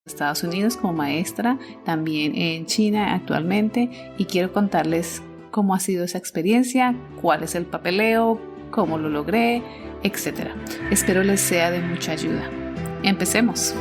Estados Unidos como maestra, también en China actualmente, y quiero contarles cómo ha sido esa experiencia, cuál es el papeleo, cómo lo logré, etc. Espero les sea de mucha ayuda. Empecemos.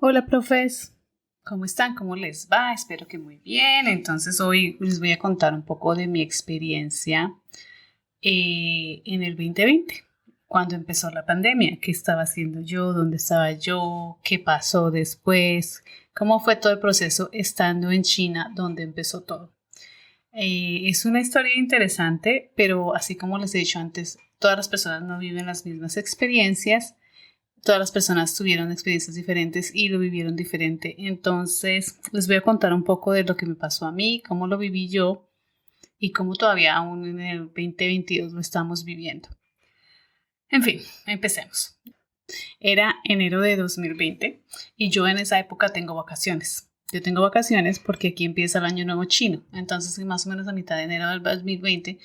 Hola, profes. ¿Cómo están? ¿Cómo les va? Espero que muy bien. Entonces hoy les voy a contar un poco de mi experiencia en el 2020, cuando empezó la pandemia. ¿Qué estaba haciendo yo? ¿Dónde estaba yo? ¿Qué pasó después? ¿Cómo fue todo el proceso estando en China, donde empezó todo? Es una historia interesante, pero así como les he dicho antes, todas las personas no viven las mismas experiencias. Todas las personas tuvieron experiencias diferentes y lo vivieron diferente. Entonces, les voy a contar un poco de lo que me pasó a mí, cómo lo viví yo y cómo todavía aún en el 2022 lo estamos viviendo. En fin, empecemos. Era enero de 2020 y yo en esa época tengo vacaciones. Yo tengo vacaciones porque aquí empieza el año nuevo chino. Entonces, más o menos a mitad de enero del 2020,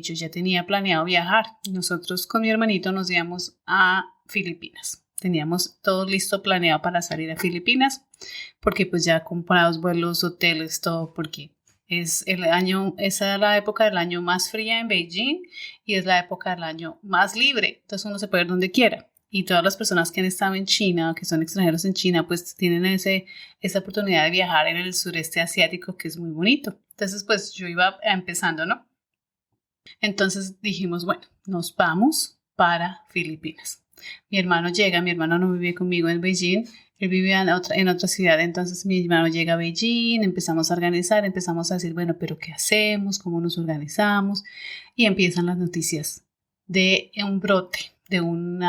yo ya tenía planeado viajar. Nosotros con mi hermanito nos íbamos a Filipinas. Teníamos todo listo planeado para salir a Filipinas porque pues ya comprados vuelos, hoteles, todo, porque esa es la época del año más fría en Beijing y es la época del año más libre. Entonces uno se puede ir donde quiera. Y todas las personas que han estado en China, que son extranjeros en China, pues tienen esa oportunidad de viajar en el sureste asiático, que es muy bonito. Entonces, pues yo iba empezando, ¿no? Entonces dijimos, bueno, nos vamos para Filipinas. Mi hermano no vive conmigo en Beijing, él vivía en otra ciudad. Entonces mi hermano llega a Beijing, empezamos a organizar, empezamos a decir, bueno, pero ¿qué hacemos? ¿Cómo nos organizamos? Y empiezan las noticias de un brote. De un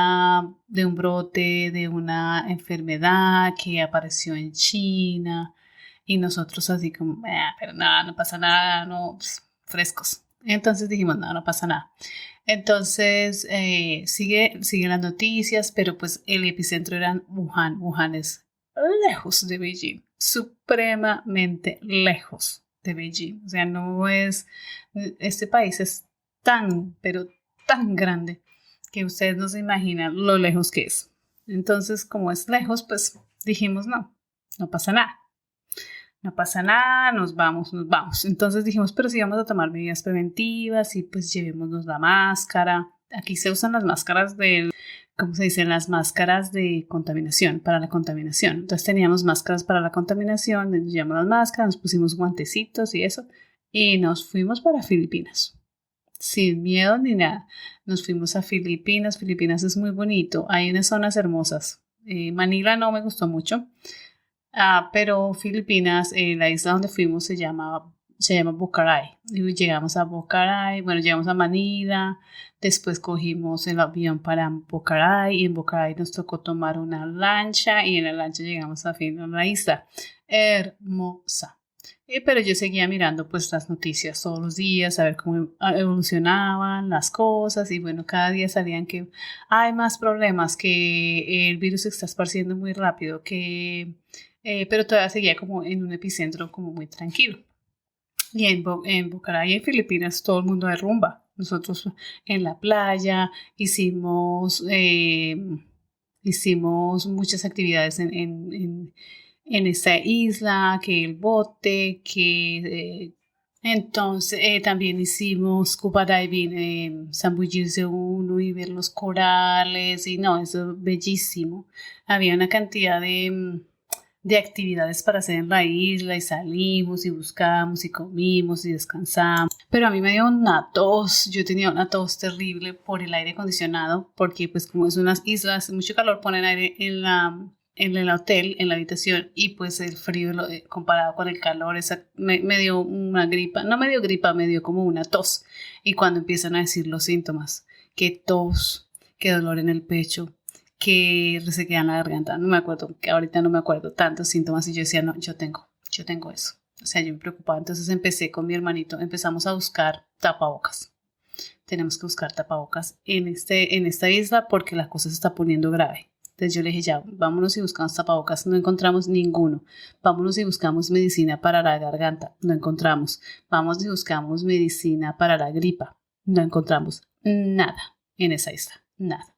brote, de una enfermedad que apareció en China y nosotros así como, pero nada, no pasa nada, no, pues, frescos. Entonces dijimos, no pasa nada. Entonces siguen las noticias, pero pues el epicentro era Wuhan. Wuhan es lejos de Beijing, supremamente lejos de Beijing. O sea, este país es pero tan grande que ustedes no se imaginan lo lejos que es. Entonces, como es lejos, pues dijimos, no pasa nada. No pasa nada, nos vamos. Entonces dijimos, pero sí vamos a tomar medidas preventivas y pues llevémonos la máscara. Aquí se usan las máscaras ¿cómo se dice? Las máscaras de contaminación, para la contaminación. Entonces teníamos máscaras para la contaminación, nos llevamos las máscaras, nos pusimos guantecitos y eso, y nos fuimos para Filipinas. Sin miedo ni nada. Nos fuimos a Filipinas. Filipinas es muy bonito. Hay unas zonas hermosas. Manila no me gustó mucho. Pero Filipinas, la isla donde fuimos se llama Bucaray. Y llegamos a Bucaray, llegamos a Manila. Después cogimos el avión para Bucaray. Y en Bucaray nos tocó tomar una lancha. Y en la lancha llegamos a fin a la isla. Hermosa. Pero yo seguía mirando pues las noticias todos los días, a ver cómo evolucionaban las cosas y bueno, cada día salían que hay más problemas, que el virus se está esparciendo muy rápido, pero todavía seguía como en un epicentro como muy tranquilo. Y en Bucaray, en Filipinas, todo el mundo de rumba. Nosotros en la playa hicimos muchas actividades en esta isla, que el bote, entonces también hicimos scuba diving, zambullirse uno y ver los corales, y no, eso es bellísimo. Había una cantidad de actividades para hacer en la isla y salimos y buscamos y comimos y descansamos. Pero a mí me dio una tos, yo tenía una tos terrible por el aire acondicionado, porque pues como es unas islas, hace mucho calor, ponen aire en el hotel, en la habitación, y pues el frío comparado con el calor, me dio una gripa, no me dio gripa, me dio como una tos. Y cuando empiezan a decir los síntomas, que tos, que dolor en el pecho, que resequedad en la garganta, no me acuerdo, que ahorita no me acuerdo tantos síntomas, y yo decía, no, yo tengo eso. O sea, yo me preocupaba. Entonces empecé con mi hermanito, empezamos a buscar tapabocas. Tenemos que buscar tapabocas en esta isla porque la cosa se está poniendo grave. Entonces yo le dije, ya, vámonos y buscamos tapabocas, no encontramos ninguno. Vámonos y buscamos medicina para la garganta, no encontramos. Vamos y buscamos medicina para la gripa, no encontramos nada en esa isla, nada.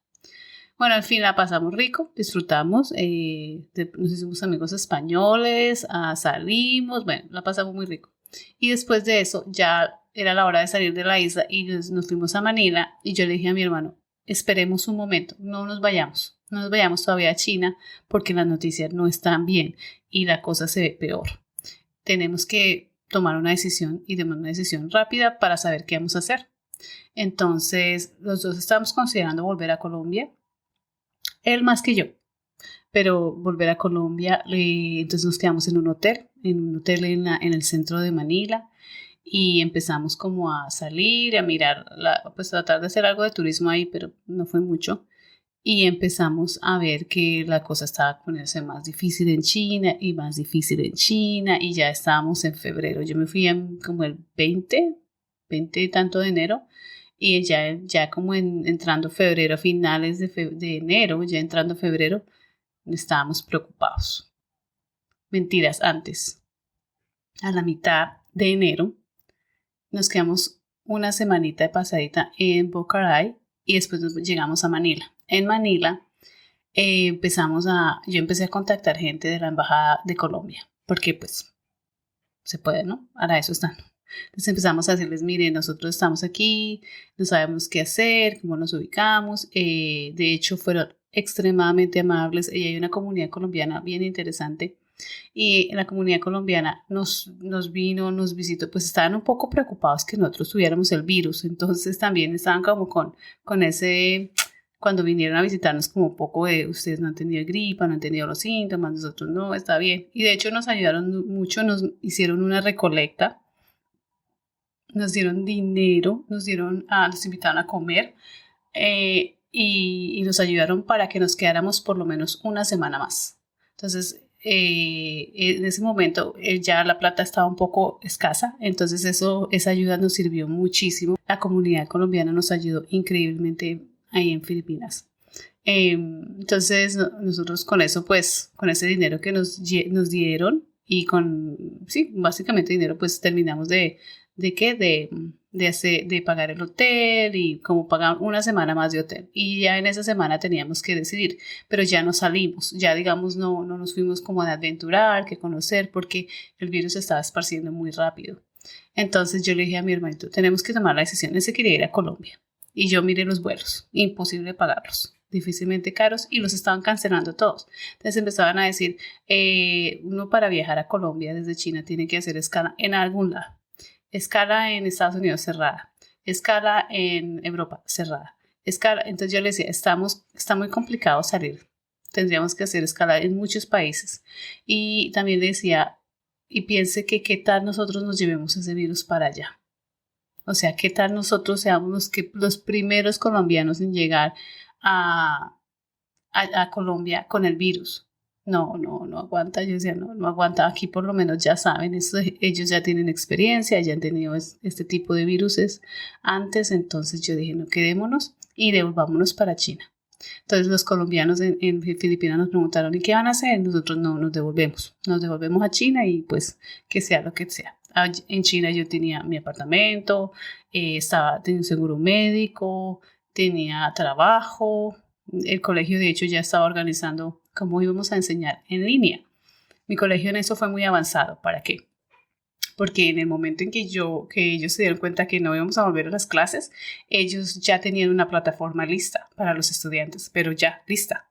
Bueno, al fin la pasamos rico, disfrutamos, nos hicimos amigos españoles, salimos, bueno, la pasamos muy rico. Y después de eso ya era la hora de salir de la isla y nos fuimos a Manila y yo le dije a mi hermano, esperemos un momento, no nos vayamos todavía a China porque las noticias no están bien y la cosa se ve peor. Tenemos que tomar una decisión y tomar una decisión rápida para saber qué vamos a hacer. Entonces, los dos estábamos considerando volver a Colombia, él más que yo, pero volver a Colombia, entonces nos quedamos en un hotel en el centro de Manila y empezamos como a salir, a mirar, pues tratar de hacer algo de turismo ahí, pero no fue mucho. Y empezamos a ver que la cosa estaba poniéndose más difícil en China y más difícil en China y ya estábamos en febrero. Yo me fui como el 20 y tanto de enero y ya como entrando febrero, a finales de enero, ya entrando febrero, estábamos preocupados. Mentiras, antes. A la mitad de enero nos quedamos una semanita de pasadita en Bocaray y después llegamos a Manila. En Manila yo empecé a contactar gente de la Embajada de Colombia, porque pues se puede, ¿no? Para eso están. Entonces empezamos a decirles, miren, nosotros estamos aquí, no sabemos qué hacer, cómo nos ubicamos. De hecho, fueron extremadamente amables. Y hay una comunidad colombiana bien interesante. Y la comunidad colombiana nos visitó, pues estaban un poco preocupados que nosotros tuviéramos el virus. Entonces también estaban como con ese, cuando vinieron a visitarnos como un poco de, ustedes no han tenido gripa, no han tenido los síntomas, nosotros no, está bien. Y de hecho nos ayudaron mucho, nos hicieron una recolecta. Nos dieron dinero, nos invitaron a comer y nos ayudaron para que nos quedáramos por lo menos una semana más. Entonces, en ese momento ya la plata estaba un poco escasa, entonces esa ayuda nos sirvió muchísimo. La comunidad colombiana nos ayudó increíblemente ahí en Filipinas. Entonces, nosotros con eso, pues, con ese dinero que nos dieron y básicamente dinero, pues terminamos de pagar el hotel y como pagar una semana más de hotel. Y ya en esa semana teníamos que decidir, pero ya no salimos, ya digamos no nos fuimos como a aventurar, que conocer, porque el virus se estaba esparciendo muy rápido. Entonces yo le dije a mi hermanito, tenemos que tomar la decisión, él se quería ir a Colombia. Y yo miré los vuelos, imposible pagarlos, difícilmente caros y los estaban cancelando todos. Entonces empezaban a decir, uno para viajar a Colombia desde China tiene que hacer escala en algún lado. Escala en Estados Unidos cerrada, escala en Europa cerrada, escala. Entonces yo le decía, está muy complicado salir, tendríamos que hacer escala en muchos países. Y también le decía, y piense que qué tal nosotros nos llevemos ese virus para allá. O sea, qué tal nosotros seamos los primeros colombianos en llegar a Colombia con el virus. No aguanta. Yo decía, no aguanta. Aquí por lo menos ya saben, ellos ya tienen experiencia, ya han tenido este tipo de viruses antes. Entonces yo dije, no, quedémonos y devolvámonos para China. Entonces los colombianos en Filipinas nos preguntaron, ¿y qué van a hacer? Nosotros no, nos devolvemos a China y pues que sea lo que sea. En China yo tenía mi apartamento, tenía un seguro médico, tenía trabajo. El colegio, de hecho, ya estaba organizando cómo íbamos a enseñar en línea. Mi colegio en eso fue muy avanzado. ¿Para qué? Porque en el momento en que ellos se dieron cuenta que no íbamos a volver a las clases, ellos ya tenían una plataforma lista para los estudiantes, pero ya lista.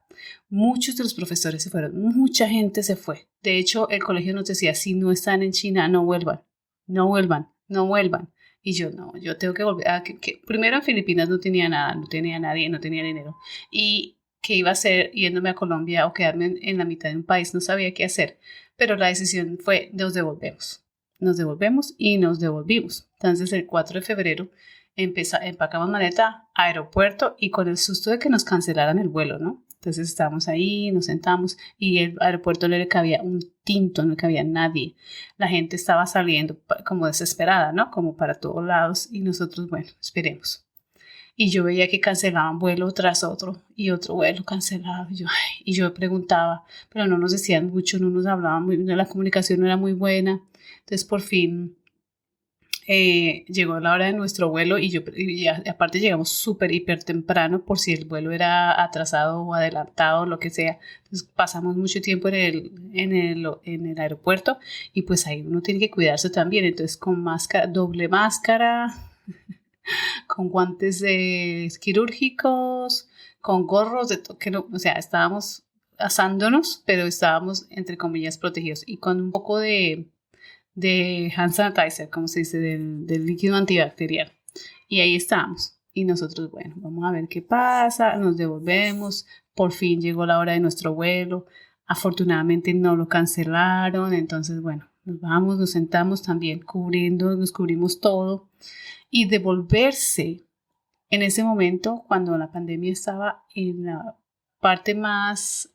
Muchos de los profesores se fueron, mucha gente se fue. De hecho, el colegio nos decía, si no están en China, no vuelvan. Y yo, no, yo tengo que volver. Primero en Filipinas no tenía nada, no tenía nadie, no tenía dinero. Y qué iba a hacer yéndome a Colombia o quedarme en la mitad de un país, no sabía qué hacer. Pero la decisión fue, nos devolvemos y nos devolvimos. Entonces el 4 de febrero empacamos maleta, aeropuerto y con el susto de que nos cancelaran el vuelo, ¿no? Entonces estábamos ahí, nos sentamos y el aeropuerto no le cabía un tinto, no le cabía nadie. La gente estaba saliendo como desesperada, ¿no? Como para todos lados y nosotros, bueno, esperemos. y yo veía que cancelaban vuelo tras otro y otro vuelo cancelado. Y yo preguntaba, pero no nos decían mucho, no nos hablaban muy bien, la comunicación no era muy buena. Entonces por fin llegó la hora de nuestro vuelo y aparte llegamos súper hiper temprano por si el vuelo era atrasado o adelantado o lo que sea. Entonces pasamos mucho tiempo en el aeropuerto y pues ahí uno tiene que cuidarse también. Entonces con máscara, doble máscara, con guantes quirúrgicos, con gorros, que no, o sea, estábamos asándonos, pero estábamos entre comillas protegidos y con un poco de hand sanitizer, como se dice, del líquido antibacterial. Y ahí estábamos. Y nosotros, bueno, vamos a ver qué pasa, nos devolvemos, por fin llegó la hora de nuestro vuelo, afortunadamente no lo cancelaron, entonces, bueno, nos vamos, nos sentamos también nos cubrimos todo. Y devolverse en ese momento, cuando la pandemia estaba en la parte más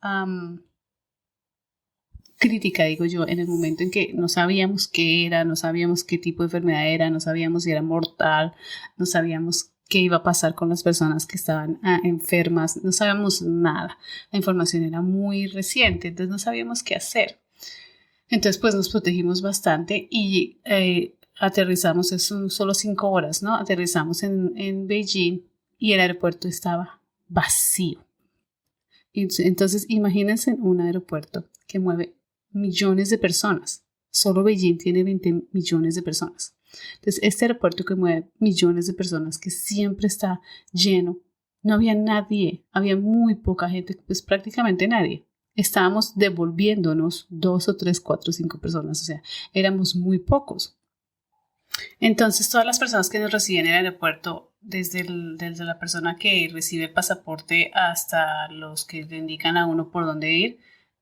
crítica, digo yo, en el momento en que no sabíamos qué era, no sabíamos qué tipo de enfermedad era, no sabíamos si era mortal, no sabíamos qué iba a pasar con las personas que estaban enfermas, no sabíamos nada. La información era muy reciente, entonces no sabíamos qué hacer. Entonces, pues nos protegimos bastante y aterrizamos, son solo 5 horas, ¿no? Aterrizamos en Beijing y el aeropuerto estaba vacío. Entonces, imagínense un aeropuerto que mueve millones de personas. Solo Beijing tiene 20 millones de personas. Entonces, este aeropuerto que mueve millones de personas, que siempre está lleno, no había nadie, había muy poca gente, pues prácticamente nadie. Estábamos devolviéndonos 2 o 3, 4, 5 personas, o sea, éramos muy pocos. Entonces, todas las personas que nos reciben en el aeropuerto, desde la persona que recibe el pasaporte hasta los que le indican a uno por dónde ir,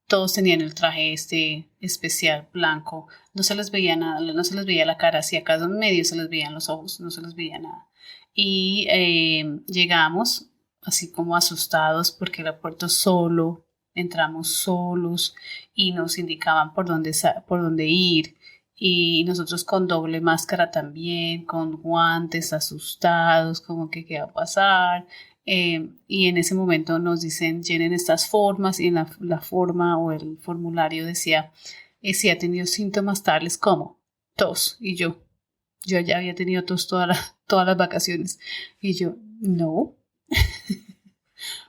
todos tenían el traje este especial blanco. No se les veía nada, no se les veía la cara, si acaso en medio se les veían los ojos, no se les veía nada. Y llegamos así como asustados porque el aeropuerto solo, entramos solos y nos indicaban por dónde ir. Y nosotros con doble máscara también, con guantes, asustados, como que qué va a pasar. Y en ese momento nos dicen llenen estas formas y en la forma o el formulario decía si ha tenido síntomas tales como tos. Y yo ya había tenido tos todas las vacaciones. Y yo, no,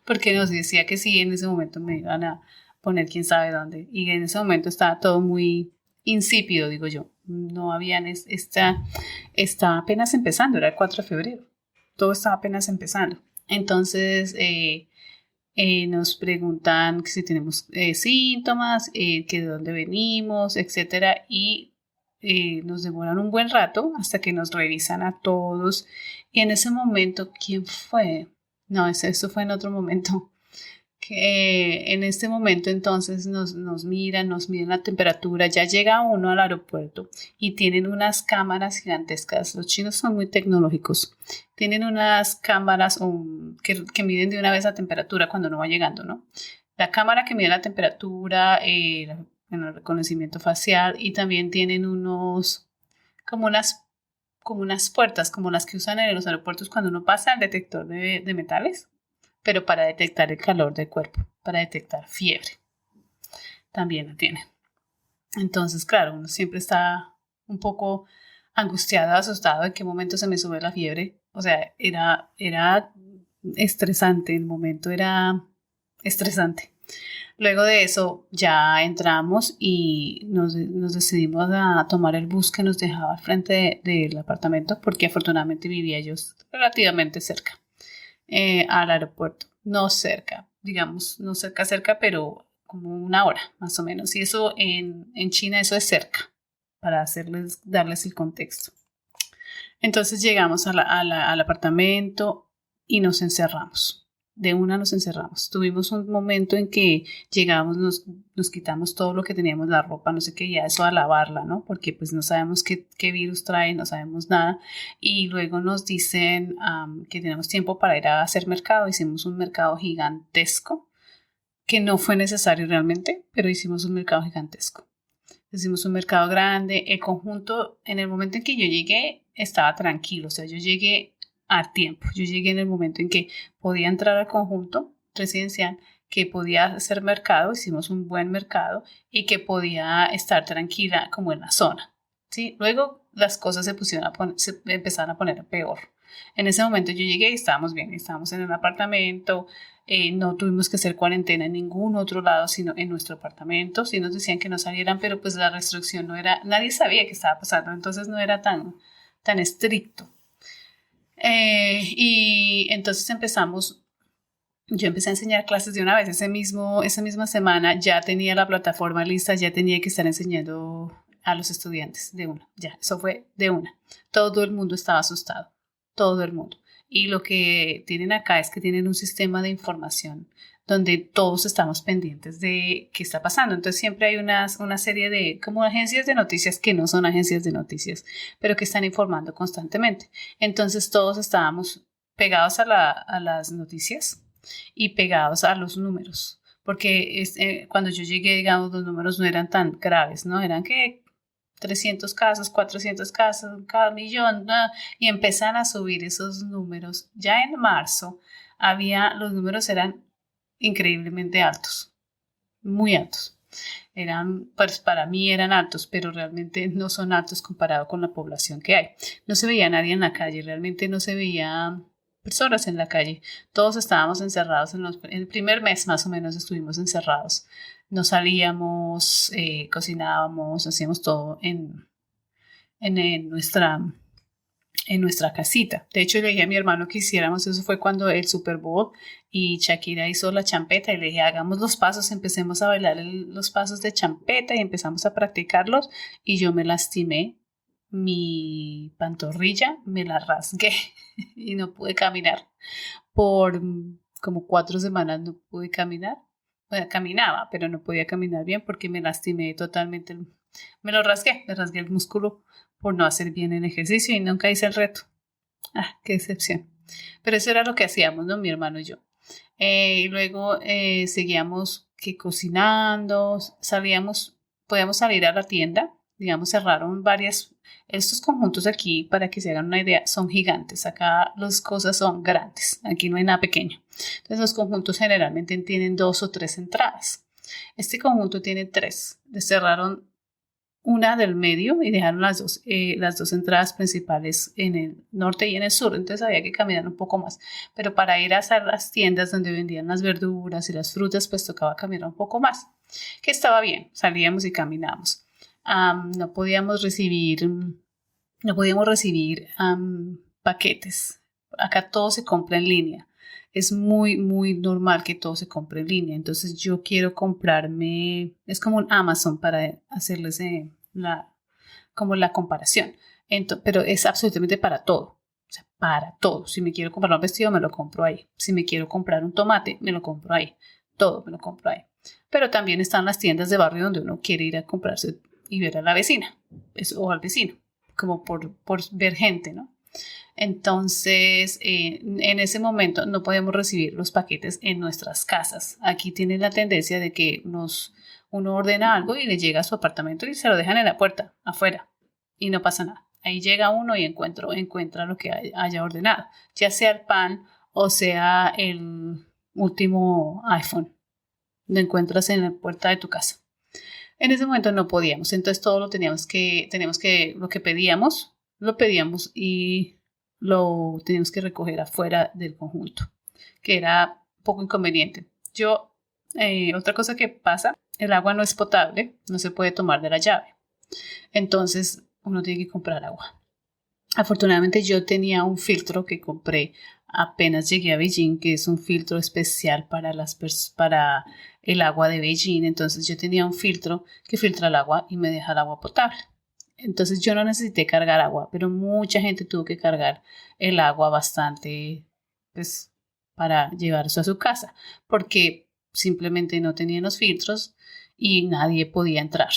porque nos decía que sí, en ese momento me iban a poner quién sabe dónde. Y en ese momento estaba todo muy insípido, digo yo. No habían, está apenas empezando, era el 4 de febrero. Todo estaba apenas empezando. Entonces nos preguntan si tenemos síntomas, que de dónde venimos, etcétera. Y nos demoran un buen rato hasta que nos revisan a todos. Y en ese momento, ¿quién fue? No, eso fue en otro momento. Que en este momento entonces nos miran la temperatura, ya llega uno al aeropuerto y tienen unas cámaras gigantescas, los chinos son muy tecnológicos, tienen unas cámaras que miden de una vez la temperatura cuando uno va llegando, ¿no? La cámara que mide la temperatura, el reconocimiento facial y también tienen como unas puertas, como las que usan en los aeropuertos cuando uno pasa el detector de metales, pero para detectar el calor del cuerpo, para detectar fiebre. También lo tiene. Entonces, claro, uno siempre está un poco angustiado, asustado en qué momento se me sube la fiebre. O sea, era estresante, el momento era estresante. Luego de eso ya entramos y nos decidimos a tomar el bus que nos dejaba al frente del apartamento porque afortunadamente vivía yo relativamente cerca. Al aeropuerto. No cerca, digamos, no cerca, pero como 1 hora más o menos. Y eso en China, eso es cerca, para darles el contexto. Entonces llegamos al apartamento y nos encerramos. De una nos encerramos. Tuvimos un momento en que llegamos, nos quitamos todo lo que teníamos, la ropa, no sé qué, ya eso a lavarla, ¿no? Porque pues no sabemos qué virus trae, no sabemos nada. Y luego nos dicen que tenemos tiempo para ir a hacer mercado. Hicimos un mercado gigantesco, que no fue necesario realmente, pero hicimos un mercado gigantesco. Hicimos un mercado grande. El conjunto, en el momento en que yo llegué, estaba tranquilo. O sea, yo llegué a tiempo. Yo llegué en el momento en que podía entrar al conjunto residencial, que podía hacer mercado, hicimos un buen mercado y que podía estar tranquila como en la zona. ¿Sí? Luego las cosas se empezaron a poner peor. En ese momento yo llegué y estábamos bien, estábamos en un apartamento, no tuvimos que hacer cuarentena en ningún otro lado, sino en nuestro apartamento. Sí nos decían que no salieran, pero pues la restricción no era, nadie sabía qué estaba pasando, entonces no era tan estricto. Y entonces yo empecé a enseñar clases de una vez. Esa misma semana ya tenía la plataforma lista, ya tenía que estar enseñando a los estudiantes de una. Ya, eso fue de una. Todo el mundo estaba asustado. Todo el mundo. Y lo que tienen acá es que tienen un sistema de información donde todos estamos pendientes de qué está pasando. Entonces siempre hay una serie de como agencias de noticias que no son agencias de noticias, pero que están informando constantemente. Entonces todos estábamos pegados a las noticias y pegados a los números, porque cuando yo llegué, digamos, los números no eran tan graves, ¿no? Eran que 300 casos, 400 casos, cada millón, ¿no? Y empezaron a subir esos números. Ya en marzo los números eran increíblemente altos, muy altos. Pues para mí eran altos, pero realmente no son altos comparado con la población que hay. No se veía nadie en la calle, realmente no se veía personas en la calle. Todos estábamos encerrados. En el primer mes más o menos estuvimos encerrados. No salíamos, cocinábamos, hacíamos todo en nuestra casita. De hecho, le dije a mi hermano que hiciéramos, eso fue cuando el Super Bowl y Shakira hizo la champeta y le dije, hagamos los pasos, empecemos a bailar los pasos de champeta y empezamos a practicarlos y yo me lastimé mi pantorrilla, me la rasgué y no pude caminar. Por como 4 semanas no pude caminar. Bueno, caminaba, pero no podía caminar bien porque me lastimé totalmente. Me rasgué el músculo por no hacer bien el ejercicio y nunca hice el reto. Ah, qué excepción. Pero eso era lo que hacíamos, ¿no? Mi hermano y yo. Y luego seguíamos cocinando, podíamos salir a la tienda, digamos, cerraron estos conjuntos aquí, para que se hagan una idea, son gigantes. Acá las cosas son grandes, aquí no hay nada pequeño. Entonces los conjuntos generalmente tienen 2 o 3 entradas. Este conjunto tiene 3. Le cerraron una del medio y dejaron las dos entradas principales en el norte y en el sur, entonces había que caminar un poco más, pero para ir a hacer las tiendas donde vendían las verduras y las frutas, pues tocaba caminar un poco más, que estaba bien, salíamos y caminábamos. No podíamos recibir paquetes, acá todo se compra en línea. Es muy, muy normal que todo se compre en línea. Entonces yo quiero comprarme, es como un Amazon para hacerles como la comparación. Pero es absolutamente para todo. O sea, para todo. Si me quiero comprar un vestido, me lo compro ahí. Si me quiero comprar un tomate, me lo compro ahí. Todo me lo compro ahí. Pero también están las tiendas de barrio donde uno quiere ir a comprarse y ver a la vecina o al vecino, como por ver gente, ¿no? Entonces, en ese momento no podemos recibir los paquetes en nuestras casas. Aquí tiene la tendencia de que uno ordena algo y le llega a su apartamento y se lo dejan en la puerta, afuera, y no pasa nada. Ahí llega uno y encuentra lo que haya ordenado, ya sea el pan o sea el último iPhone. Lo encuentras en la puerta de tu casa. En ese momento no podíamos, entonces todo lo lo que pedíamos, lo pedíamos y lo teníamos que recoger afuera del conjunto, que era un poco inconveniente. Otra cosa que pasa, el agua no es potable, no se puede tomar de la llave. Entonces uno tiene que comprar agua. Afortunadamente yo tenía un filtro que compré apenas llegué a Beijing, que es un filtro especial para el agua de Beijing. Entonces yo tenía un filtro que filtra el agua y me deja el agua potable. Entonces yo no necesité cargar agua, pero mucha gente tuvo que cargar el agua bastante, pues, para llevarse a su casa, porque simplemente no tenían los filtros y nadie podía entrar.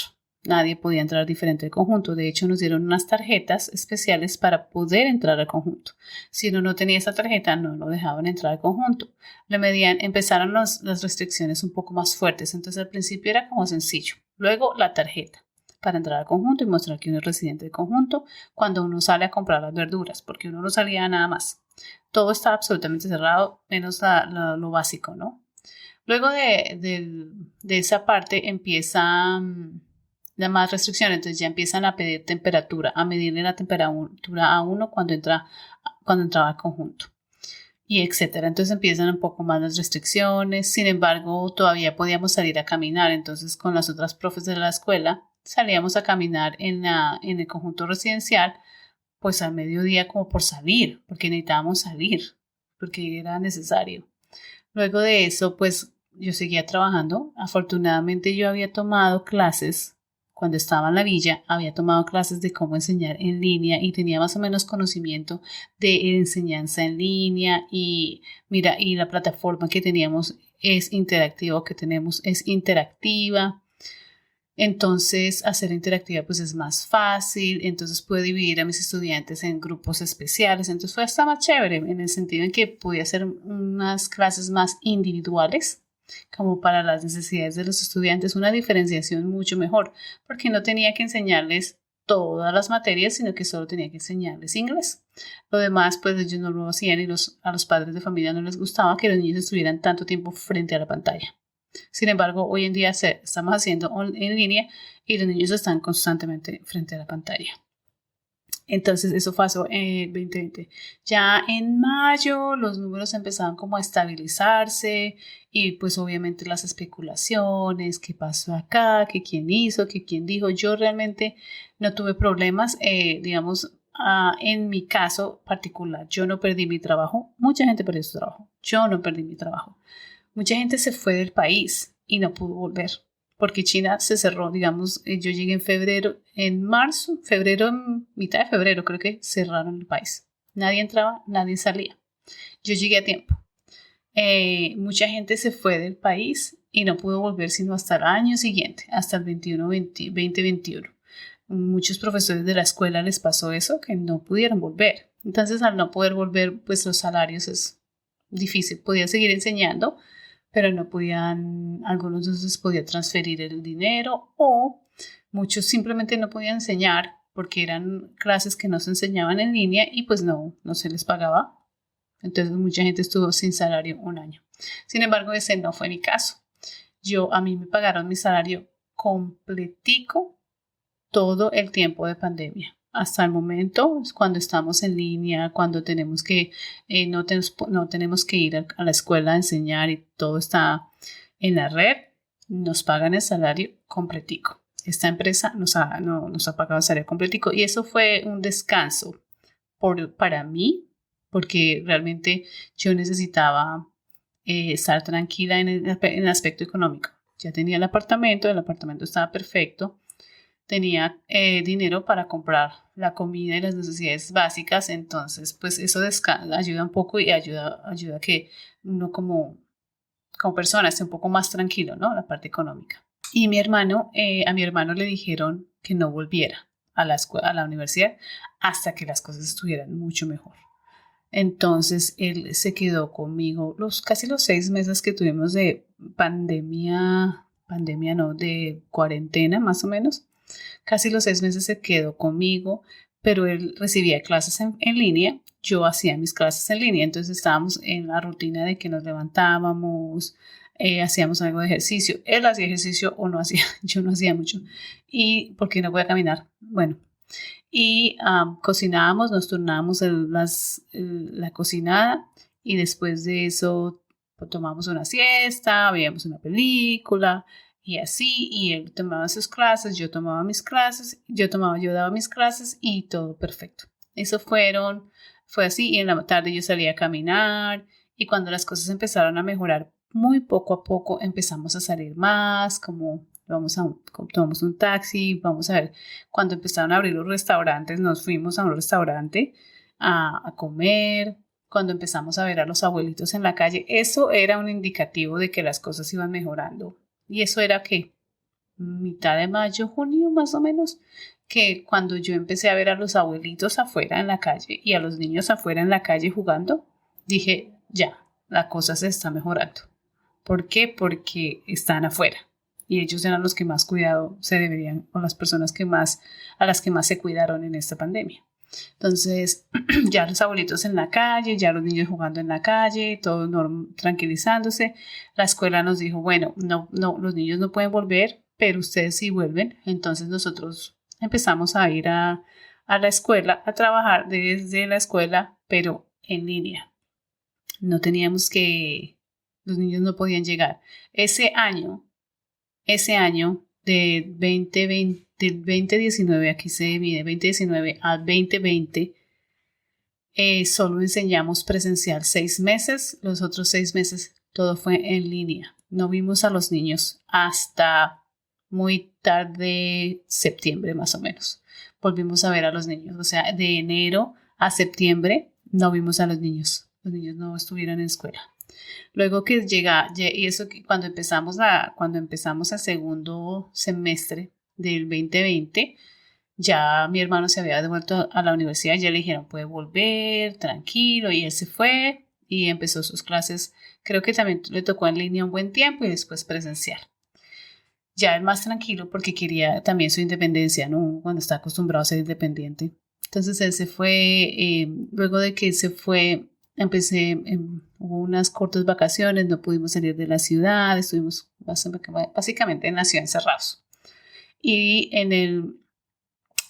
Nadie podía entrar diferente al conjunto. De hecho, nos dieron unas tarjetas especiales para poder entrar al conjunto. Si uno no tenía esa tarjeta, no lo dejaban entrar al conjunto. Empezaron las restricciones un poco más fuertes. Entonces, al principio era como sencillo. Luego, la tarjeta para entrar al conjunto y mostrar que uno es residente del conjunto cuando uno sale a comprar las verduras, porque uno no salía nada más. Todo estaba absolutamente cerrado, menos lo básico, ¿no? Luego de esa parte empiezan las más restricciones, entonces ya empiezan a pedir temperatura, a medirle la temperatura a uno cuando entraba al conjunto y etcétera. Entonces empiezan un poco más las restricciones. Sin embargo, todavía podíamos salir a caminar. Entonces, con las otras profes de la escuela, salíamos a caminar en el conjunto residencial, pues al mediodía como por salir, porque necesitábamos salir, porque era necesario. Luego de eso, pues yo seguía trabajando. Afortunadamente yo había tomado clases cuando estaba en la villa, había tomado clases de cómo enseñar en línea y tenía más o menos conocimiento de enseñanza en línea y mira, y la plataforma que teníamos es interactiva, es interactiva. Entonces, hacer interactiva pues es más fácil, entonces puedo dividir a mis estudiantes en grupos especiales, entonces fue hasta más chévere en el sentido en que podía hacer unas clases más individuales como para las necesidades de los estudiantes, una diferenciación mucho mejor, porque no tenía que enseñarles todas las materias, sino que solo tenía que enseñarles inglés. Lo demás, pues ellos no lo hacían y a los padres de familia no les gustaba que los niños estuvieran tanto tiempo frente a la pantalla. Sin embargo, hoy en día estamos haciendo en línea y los niños están constantemente frente a la pantalla. Entonces eso pasó en 2020. Ya en mayo los números empezaban como a estabilizarse y pues obviamente las especulaciones, qué pasó acá, que quién hizo, que quién dijo. Yo realmente no tuve problemas, digamos, en mi caso particular. Yo no perdí mi trabajo, mucha gente perdió su trabajo. Yo no perdí mi trabajo. Mucha gente se fue del país y no pudo volver. Porque China se cerró, digamos, yo llegué mitad de febrero creo que cerraron el país. Nadie entraba, nadie salía. Yo llegué a tiempo. Mucha gente se fue del país y no pudo volver sino hasta el año siguiente, hasta el 2021. Muchos profesores de la escuela les pasó eso, que no pudieron volver. Entonces, al no poder volver, pues los salarios es difícil. Podían seguir enseñando, pero no podían, algunos entonces podían transferir el dinero o muchos simplemente no podían enseñar porque eran clases que no se enseñaban en línea y pues no se les pagaba. Entonces mucha gente estuvo sin salario un año. Sin embargo, ese no fue mi caso. A mí me pagaron mi salario completico todo el tiempo de pandemia. Hasta el momento, cuando estamos en línea, cuando tenemos que, no tenemos que ir a la escuela a enseñar y todo está en la red, nos pagan el salario completico. Esta empresa nos ha pagado el salario completico y eso fue un descanso para mí, porque realmente yo necesitaba estar tranquila en el aspecto económico. Ya tenía el apartamento estaba perfecto. Tenía dinero para comprar la comida y las necesidades básicas, entonces pues eso ayuda un poco y ayuda a que uno como persona esté un poco más tranquilo, ¿no? La parte económica. Y a mi hermano le dijeron que no volviera a la universidad hasta que las cosas estuvieran mucho mejor. Entonces él se quedó conmigo casi los 6 meses que tuvimos de de cuarentena más o menos. Casi los 6 meses se quedó conmigo, pero él recibía clases en línea, yo hacía mis clases en línea, entonces estábamos en la rutina de que nos levantábamos, hacíamos algo de ejercicio. Él hacía ejercicio o no hacía, yo no hacía mucho. ¿Y por qué no podía caminar? Bueno, y cocinábamos, nos turnábamos la cocinada y después de eso tomábamos una siesta, veíamos una película. Y así, y él tomaba sus clases, yo tomaba mis clases, yo daba mis clases y todo perfecto. Eso fue así y en la tarde yo salía a caminar y cuando las cosas empezaron a mejorar muy poco a poco empezamos a salir más, como tomamos un taxi, vamos a ver, cuando empezaron a abrir los restaurantes nos fuimos a un restaurante a comer. Cuando empezamos a ver a los abuelitos en la calle, eso era un indicativo de que las cosas iban mejorando. Y eso era que mitad de mayo, junio más o menos, que cuando yo empecé a ver a los abuelitos afuera en la calle y a los niños afuera en la calle jugando, dije, ya, la cosa se está mejorando. ¿Por qué? Porque están afuera. y ellos eran los que más cuidado se deberían, o las personas a las que más se cuidaron en esta pandemia. Entonces, ya los abuelitos en la calle, ya los niños jugando en la calle, todo tranquilizándose. La escuela nos dijo, bueno, no, los niños no pueden volver, pero ustedes sí vuelven. Entonces nosotros empezamos a ir a la escuela, a trabajar desde la escuela, pero en línea. No teníamos los niños no podían llegar. Ese año de 2020, del 2019, aquí se divide 2019 a 2020, solo enseñamos presencial 6 meses, los otros 6 meses todo fue en línea. No vimos a los niños hasta muy tarde, septiembre más o menos. Volvimos a ver a los niños, o sea, de enero a septiembre no vimos a los niños no estuvieron en escuela. Luego que llega, y eso cuando empezamos el segundo semestre del 2020, ya mi hermano se había devuelto a la universidad, ya le dijeron puede volver, tranquilo, y él se fue y empezó sus clases. Creo que también le tocó en línea un buen tiempo y después presencial. Ya él más tranquilo porque quería también su independencia, ¿no? Cuando está acostumbrado a ser independiente. Entonces él se fue, luego de que se fue, hubo unas cortas vacaciones, no pudimos salir de la ciudad, estuvimos básicamente en la ciudad encerrados. Y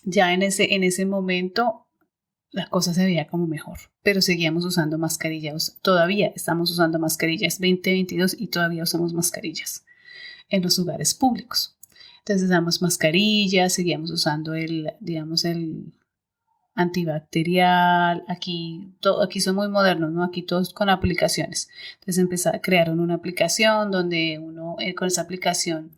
ya en ese momento la cosa se veía como mejor, pero seguíamos usando mascarillas, todavía estamos usando mascarillas, 2022 y todavía usamos mascarillas en los lugares públicos. Entonces usamos mascarillas, seguíamos usando el antibacterial. Aquí son muy modernos, ¿no? Aquí todos con aplicaciones. Entonces crearon una aplicación donde uno con esa aplicación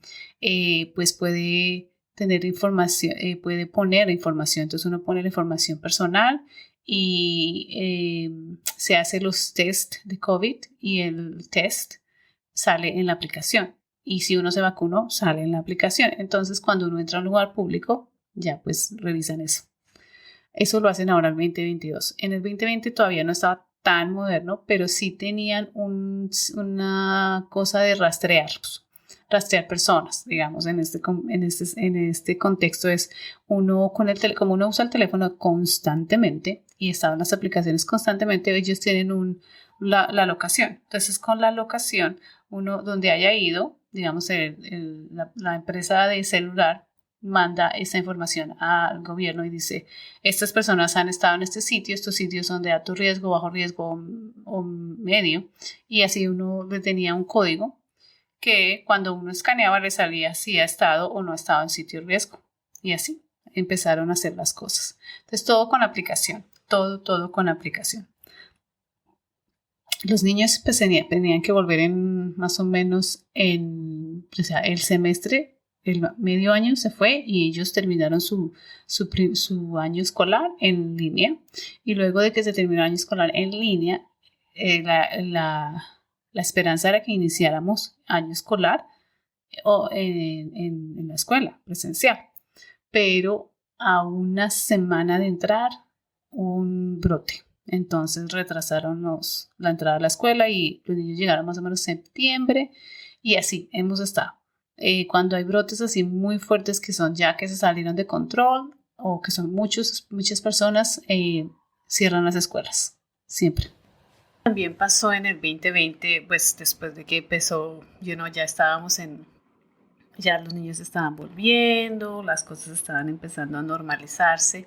pues puede tener información, puede poner información. Entonces uno pone la información personal y se hace los test de COVID y el test sale en la aplicación. Y si uno se vacunó, sale en la aplicación. Entonces cuando uno entra a un lugar público, ya pues revisan eso. Eso lo hacen ahora en el 2022. En el 2020 todavía no estaba tan moderno, pero sí tenían una cosa de rastrear personas, digamos, en este contexto es uno como uno usa el teléfono constantemente y estaban las aplicaciones constantemente, ellos tienen la locación. Entonces, con la locación, uno donde haya ido, digamos, la empresa de celular manda esa información al gobierno y dice, estas personas han estado en este sitio, estos sitios son de alto riesgo, bajo riesgo o medio, y así uno le tenía un código que cuando uno escaneaba le salía si ha estado o no ha estado en sitio de riesgo. Y así empezaron a hacer las cosas. Entonces todo aplicación. Con aplicación. Los niños pues, tenían que volver en más o menos el semestre, el medio año se fue y ellos terminaron su año escolar en línea. Y luego de que se terminó el año escolar en línea, la esperanza era que iniciáramos año escolar en la escuela presencial, pero a una semana de entrar un brote. Entonces retrasaron la entrada a la escuela y los niños llegaron más o menos en septiembre y así hemos estado. Cuando hay brotes así muy fuertes que son ya que se salieron de control o que son muchas personas, cierran las escuelas, siempre. También pasó en el 2020, pues después de que empezó, ya estábamos ya los niños estaban volviendo, las cosas estaban empezando a normalizarse.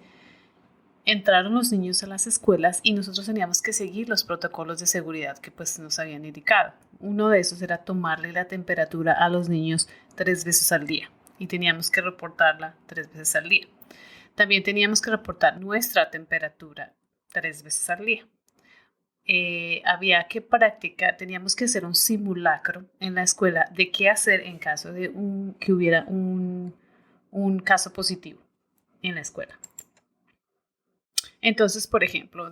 Entraron los niños a las escuelas y nosotros teníamos que seguir los protocolos de seguridad que pues nos habían indicado. Uno de esos era tomarle la temperatura a los niños 3 veces al día y teníamos que reportarla 3 veces al día. También teníamos que reportar nuestra temperatura 3 veces al día. Había que practicar, teníamos que hacer un simulacro en la escuela de qué hacer en caso de que hubiera un caso positivo en la escuela. Entonces, por ejemplo,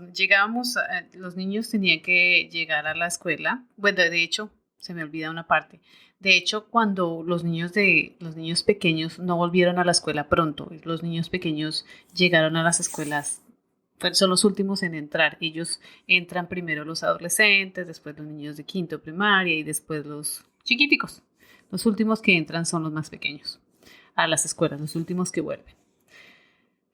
los niños tenían que llegar a la escuela. Bueno, de hecho, se me olvida una parte. De hecho, cuando los niños pequeños no volvieron a la escuela pronto, los niños pequeños llegaron a las escuelas, son los últimos en entrar. Ellos entran primero los adolescentes, después los niños de quinto primaria y después los chiquiticos. Los últimos que entran son los más pequeños a las escuelas, los últimos que vuelven.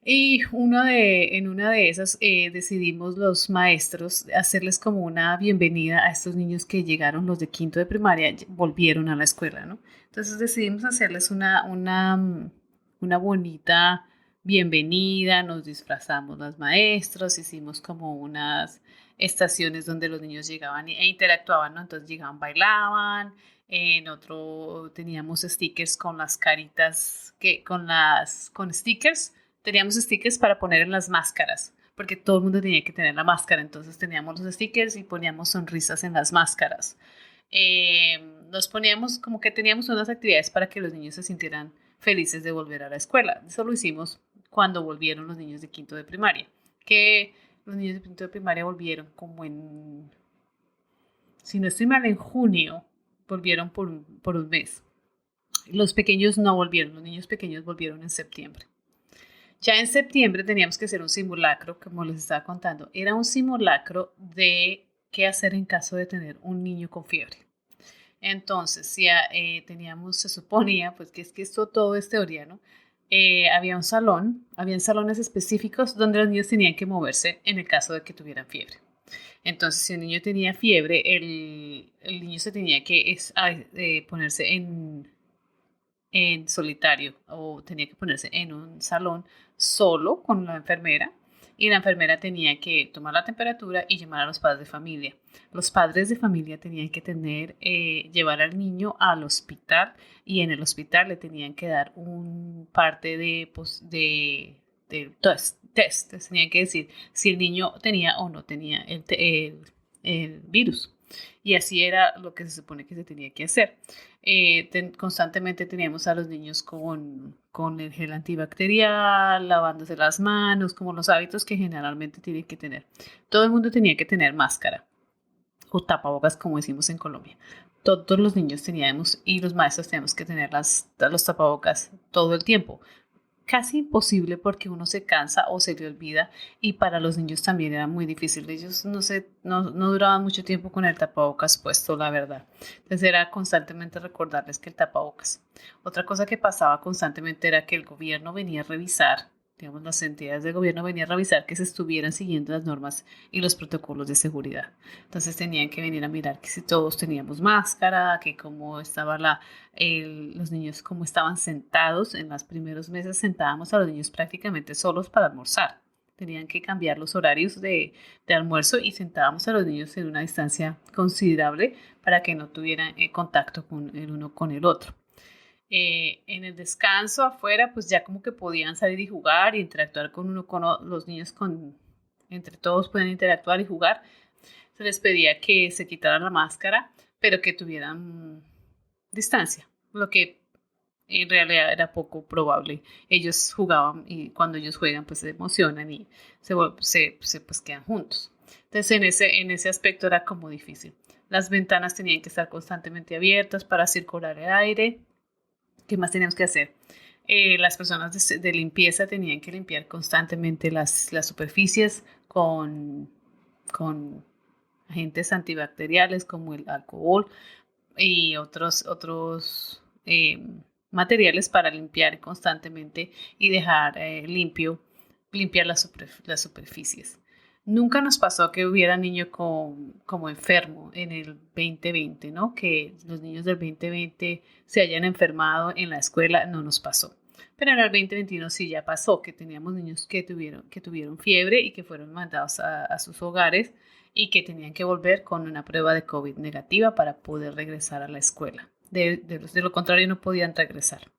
Y en una de esas decidimos los maestros hacerles como una bienvenida a estos niños que llegaron, los de quinto de primaria, volvieron a la escuela, ¿no? Entonces decidimos hacerles una bonita bienvenida, nos disfrazamos los maestros, hicimos como unas estaciones donde los niños llegaban e interactuaban, ¿no? Entonces llegaban, bailaban, en otro teníamos stickers con las caritas, con stickers. Teníamos stickers para poner en las máscaras, porque todo el mundo tenía que tener la máscara, entonces teníamos los stickers y poníamos sonrisas en las máscaras. Nos poníamos como que teníamos unas actividades para que los niños se sintieran felices de volver a la escuela. Eso lo hicimos cuando volvieron los niños de quinto de primaria, que los niños de quinto de primaria volvieron como si no estoy mal, en junio, volvieron por un mes. Los pequeños no volvieron, los niños pequeños volvieron en septiembre. Ya en septiembre teníamos que hacer un simulacro, como les estaba contando. Era un simulacro de qué hacer en caso de tener un niño con fiebre. Entonces, si teníamos, se suponía, pues que es que esto todo es teoría, ¿no? Habían salones específicos donde los niños tenían que moverse en el caso de que tuvieran fiebre. Entonces, si un niño tenía fiebre, el niño se tenía que ponerse en solitario o tenía que ponerse en un salón solo con la enfermera y la enfermera tenía que tomar la temperatura y llamar a los padres de familia. Los padres de familia tenían que llevar al niño al hospital y en el hospital le tenían que dar un parte de test. Tenían que decir si el niño tenía o no tenía el virus. Y así era lo que se supone que se tenía que hacer. Constantemente teníamos a los niños con el gel antibacterial, lavándose las manos, como los hábitos que generalmente tienen que tener. Todo el mundo tenía que tener máscara o tapabocas, como decimos en Colombia. Todos los niños teníamos y los maestros teníamos que tener los tapabocas todo el tiempo. Casi imposible porque uno se cansa o se le olvida y para los niños también era muy difícil. Ellos no duraban mucho tiempo con el tapabocas puesto, la verdad. Entonces era constantemente recordarles que el tapabocas. Otra cosa que pasaba constantemente era que el gobierno venía a revisar, digamos, las entidades del gobierno venían a revisar que se estuvieran siguiendo las normas y los protocolos de seguridad. Entonces tenían que venir a mirar que si todos teníamos máscara, que cómo estaba los niños, cómo estaban sentados. En los primeros meses sentábamos a los niños prácticamente solos para almorzar. Tenían que cambiar los horarios de almuerzo y sentábamos a los niños en una distancia considerable para que no tuvieran contacto con el uno con el otro. En el descanso afuera, pues ya como que podían salir y jugar y interactuar los niños entre todos pueden interactuar y jugar. Se les pedía que se quitaran la máscara, pero que tuvieran distancia, lo que en realidad era poco probable. Ellos jugaban y cuando ellos juegan pues se emocionan y pues quedan juntos. Entonces en ese aspecto era como difícil. Las ventanas tenían que estar constantemente abiertas para circular el aire. ¿Qué más teníamos que hacer? Las personas de limpieza tenían que limpiar constantemente las superficies con agentes antibacteriales como el alcohol y otros materiales para limpiar constantemente y dejar limpiar las superficies. Nunca nos pasó que hubiera niño como enfermo en el 2020, ¿no? Que los niños del 2020 se hayan enfermado en la escuela, no nos pasó. Pero en el 2021 sí ya pasó, que teníamos niños que tuvieron fiebre y que fueron mandados a sus hogares y que tenían que volver con una prueba de COVID negativa para poder regresar a la escuela. De lo contrario no podían regresar.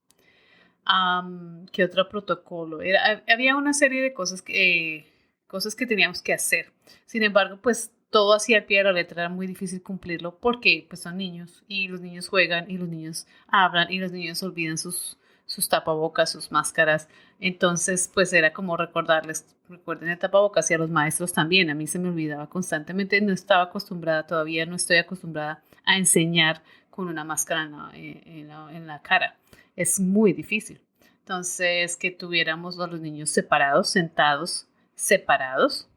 ¿Qué otro protocolo? Había una serie de cosas que teníamos que hacer. Sin embargo, pues todo así al pie de la letra era muy difícil cumplirlo porque pues son niños y los niños juegan y los niños hablan y los niños olvidan sus tapabocas, sus máscaras. Entonces, pues era como recordarles, recuerden el tapabocas y a los maestros también. A mí se me olvidaba constantemente, no estaba acostumbrada, todavía no estoy acostumbrada a enseñar con una máscara en la cara. Es muy difícil. Entonces, que tuviéramos a los niños separados, sentados, separados.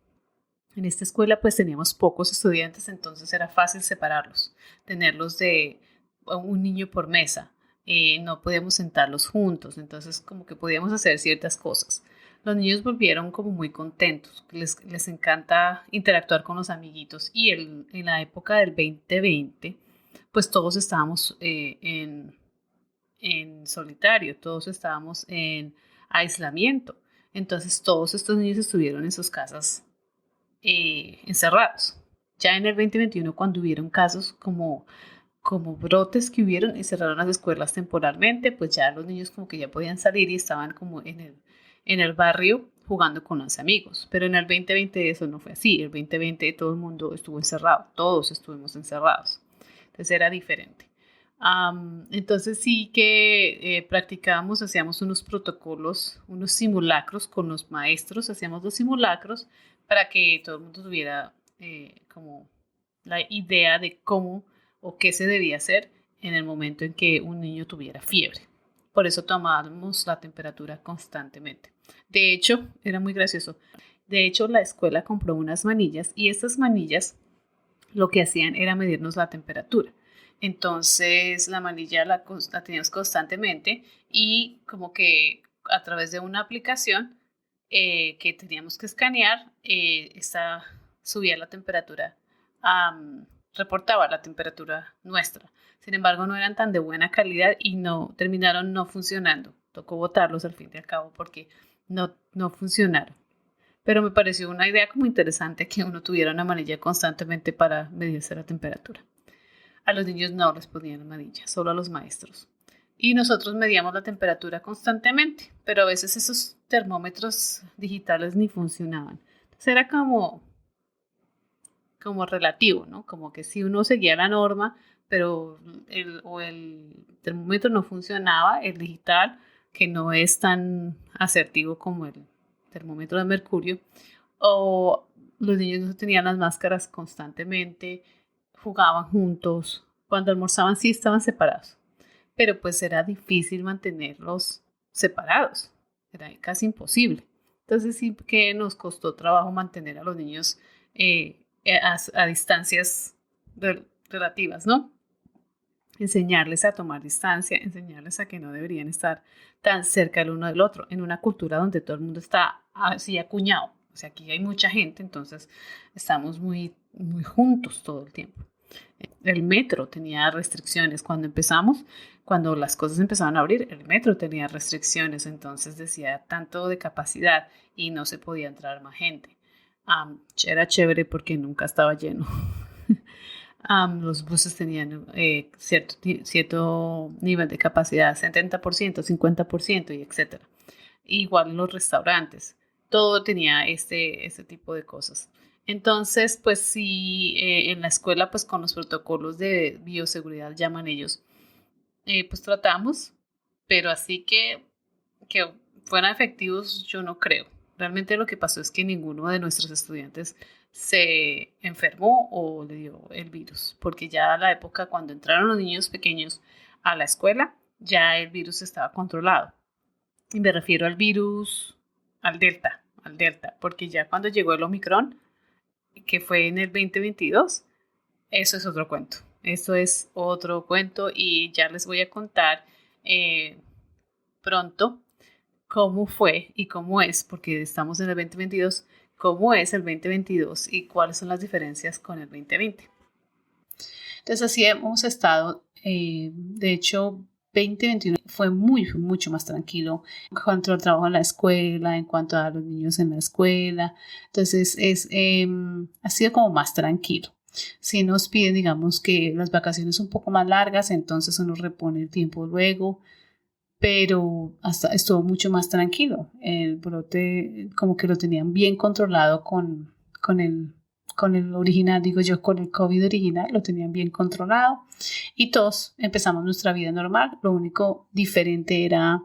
En esta escuela pues teníamos pocos estudiantes, entonces era fácil separarlos, tenerlos un niño por mesa. No podíamos sentarlos juntos, entonces como que podíamos hacer ciertas cosas. Los niños volvieron como muy contentos, les encanta interactuar con los amiguitos y en la época del 2020, pues todos estábamos en solitario, todos estábamos en aislamiento. Entonces todos estos niños estuvieron en sus casas encerrados. Ya en el 2021, cuando hubieron casos como brotes que hubieron y cerraron las escuelas temporalmente, pues ya los niños como que ya podían salir y estaban como en el barrio jugando con los amigos. Pero en el 2020 eso no fue así. El 2020 todo el mundo estuvo encerrado, todos estuvimos encerrados. Entonces era diferente. Entonces sí que practicábamos, hacíamos unos protocolos, unos simulacros con los maestros, hacíamos los simulacros para que todo el mundo tuviera como la idea de cómo o qué se debía hacer en el momento en que un niño tuviera fiebre. Por eso tomábamos la temperatura constantemente. De hecho, era muy gracioso. De hecho, la escuela compró unas manillas y estas manillas lo que hacían era medirnos la temperatura. Entonces la manilla la teníamos constantemente y como que a través de una aplicación que teníamos que escanear, esta subía la temperatura, reportaba la temperatura nuestra. Sin embargo, no eran tan de buena calidad y terminaron no funcionando. Tocó botarlos al fin y al cabo porque no funcionaron. Pero me pareció una idea como interesante que uno tuviera una manilla constantemente para medirse la temperatura. A los niños no les ponían manilla, solo a los maestros. Y nosotros medíamos la temperatura constantemente, pero a veces esos termómetros digitales ni funcionaban. Entonces era como relativo, ¿no? Como que si uno seguía la norma, pero el termómetro no funcionaba, el digital, que no es tan asertivo como el termómetro de mercurio, o los niños no tenían las máscaras constantemente, jugaban juntos, cuando almorzaban sí estaban separados, pero pues era difícil mantenerlos separados, era casi imposible. Entonces sí que nos costó trabajo mantener a los niños a distancias relativas, ¿no? Enseñarles a tomar distancia, enseñarles a que no deberían estar tan cerca el uno del otro, en una cultura donde todo el mundo está así acuñado. O sea, aquí hay mucha gente, entonces estamos muy, muy juntos todo el tiempo. El metro tenía restricciones cuando empezamos, cuando las cosas empezaron a abrir, el metro tenía restricciones, entonces decía tanto de capacidad y no se podía entrar más gente. Era chévere porque nunca estaba lleno. Los buses tenían cierto nivel de capacidad, 70%, 50% y etcétera. Igual en los restaurantes, todo tenía este tipo de cosas. Entonces, pues sí, en la escuela, pues con los protocolos de bioseguridad, llaman ellos, pues tratamos, pero así que fueran efectivos, yo no creo. Realmente lo que pasó es que ninguno de nuestros estudiantes se enfermó o le dio el virus, porque ya a la época cuando entraron los niños pequeños a la escuela, ya el virus estaba controlado. Y me refiero al virus, al Delta, porque ya cuando llegó el Omicron, que fue en el 2022, eso es otro cuento. Eso es otro cuento y ya les voy a contar pronto cómo fue y cómo es, porque estamos en el 2022, cómo es el 2022 y cuáles son las diferencias con el 2020. Entonces así hemos estado, de hecho 2021 fue mucho más tranquilo en cuanto al trabajo en la escuela, en cuanto a los niños en la escuela. Entonces ha sido como más tranquilo. Si nos piden, digamos, que las vacaciones son un poco más largas, entonces uno repone el tiempo luego, pero hasta estuvo mucho más tranquilo. El brote como que lo tenían bien controlado con el original, digo yo, con el COVID original, lo tenían bien controlado y todos empezamos nuestra vida normal. Lo único diferente era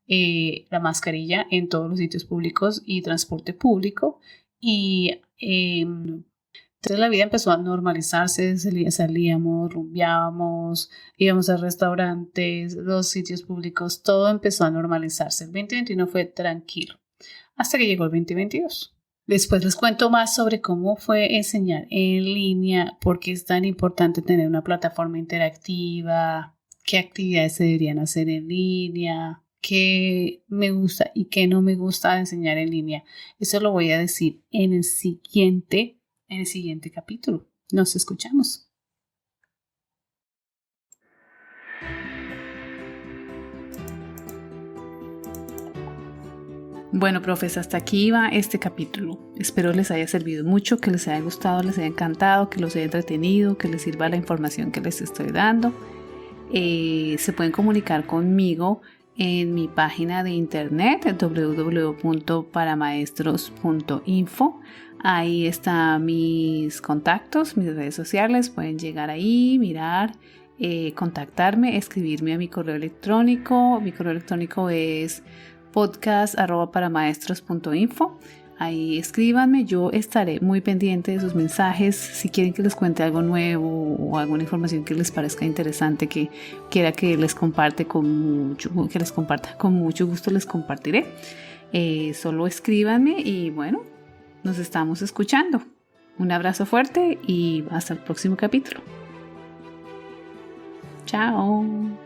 la mascarilla en todos los sitios públicos y transporte público y entonces la vida empezó a normalizarse, salíamos, rumbeábamos, íbamos a restaurantes, los sitios públicos, todo empezó a normalizarse. El 2021 fue tranquilo, hasta que llegó el 2022. Después les cuento más sobre cómo fue enseñar en línea, por qué es tan importante tener una plataforma interactiva, qué actividades se deberían hacer en línea, qué me gusta y qué no me gusta de enseñar en línea. Eso lo voy a decir en el siguiente capítulo. Nos escuchamos. Bueno, profes, hasta aquí va este capítulo. Espero les haya servido mucho, que les haya gustado, les haya encantado, que los haya entretenido, que les sirva la información que les estoy dando. Se pueden comunicar conmigo en mi página de internet www.paramaestros.info. Ahí están mis contactos, mis redes sociales. Pueden llegar ahí, mirar, contactarme, escribirme a mi correo electrónico. Mi correo electrónico es podcast@paramaestros.info. Ahí escríbanme, yo estaré muy pendiente de sus mensajes. Si quieren que les cuente algo nuevo o alguna información que les parezca interesante, que quiera que les comparta con mucho gusto, les compartiré. Solo escríbanme y bueno, nos estamos escuchando. Un abrazo fuerte y hasta el próximo capítulo. Chao.